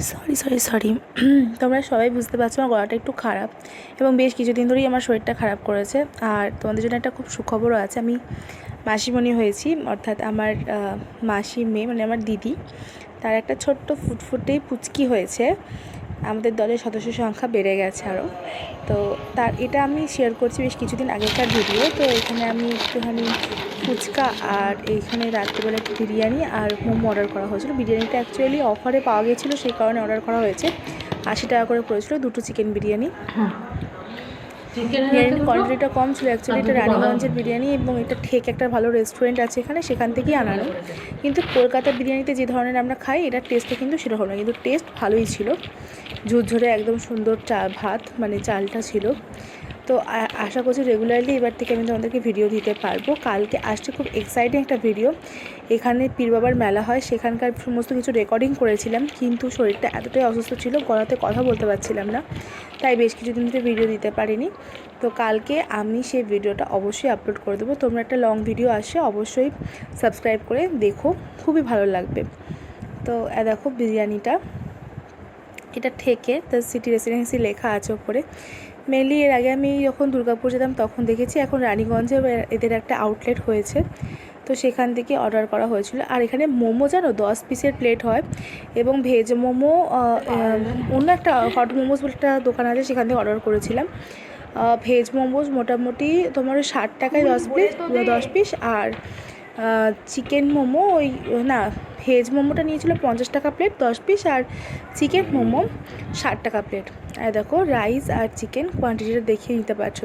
Sorry sorry sorry তোমরা সবাই বুঝতে পারছো আমার গলাটা একটু খারাপ এবং বেশ কিছুদিন ধরেই আমার শরীরটা খারাপ করেছে। আর তোমাদের জন্য একটা খুব সুখবরও আছে, আমি মাসিমণি হয়েছি, অর্থাৎ আমার মাসির মেয়ে মানে আমার দিদি, তার একটা ছোট্ট ফুটফুটেই পুচকি হয়েছে। আমাদের দলের সদস্য সংখ্যা বেড়ে গেছে আরও। তো তার এটা আমি শেয়ার করছি বেশ কিছুদিন আগেকার ভিডিও। তো এখানে আমি একটুখানি ফুচকা আর এইখানে রাত্রিবেলা একটু বিরিয়ানি আর মোমো অর্ডার করা হয়েছিল। বিরিয়ানিটা অ্যাকচুয়ালি অফারে পাওয়া গিয়েছিলো, সেই কারণে অর্ডার করা হয়েছে। 80 টাকা করে পড়েছিল দুটো চিকেন বিরিয়ানি। বিরিয়ানির কোয়ান্টিটিটা কম ছিল, অ্যাকচুয়ালি এটা রানীগঞ্জের বিরিয়ানি এবং এটা ঠেক একটা ভালো রেস্টুরেন্ট আছে এখানে, সেখান থেকেই আনানো। কিন্তু কলকাতার বিরিয়ানিতে যে ধরনের আমরা খাই এটার টেস্টটা কিন্তু সেরকম না, কিন্তু টেস্ট ভালোই ছিল। ঝুরঝুরে একদম সুন্দর ভাত মানে চালটা ছিল। তো আশা করছি রেগুলারলি এবার থেকে আমি তোমাদেরকে ভিডিও দিতে পারবো। কালকে আসছে খুব এক্সাইটিং একটা ভিডিও। এখানে পীর বাবার মেলা হয়, সেখানকার সমস্ত কিছু রেকর্ডিং করেছিলাম, কিন্তু শরীরটা এতটাই অসুস্থ ছিল, গলাতে কথা বলতে পারছিলাম না, তাই বেশ কিছুদিন ধরে ভিডিও দিতে পারিনি। তো কালকে আমি সেই ভিডিওটা অবশ্যই আপলোড করে দেবো। তোমরা একটা লং ভিডিও আসে অবশ্যই সাবস্ক্রাইব করে দেখো, খুবই ভালো লাগবে। তো দেখো বিরিয়ানিটা, এটা ঠেকে দ্য সিটি রেসিডেন্সি লেখা আছে ওপরে। মেনলি এর আগে আমি যখন দুর্গাপুর যেতাম তখন দেখেছি, এখন রানীগঞ্জে এদের একটা আউটলেট হয়েছে, তো সেখান থেকে অর্ডার করা হয়েছিল। আর এখানে মোমো জানো 10 পিসের প্লেট হয়, এবং ভেজ মোমো অন্য একটা হট মোমোস বলে একটা দোকান আছে, সেখান থেকে অর্ডার করেছিলাম। ভেজ মোমোস মোটামুটি তোমার 60 টাকায় 10 পিস, আর চিকেন মোমো ওই না, ভেজ মোমোটা নিয়েছিল 50 টাকা প্লেট 10 পিস, আর চিকেন মোমো 60 টাকা প্লেট। আর দেখো রাইস আর চিকেন কোয়ান্টিটিটা দেখিয়ে নিতে পারছো।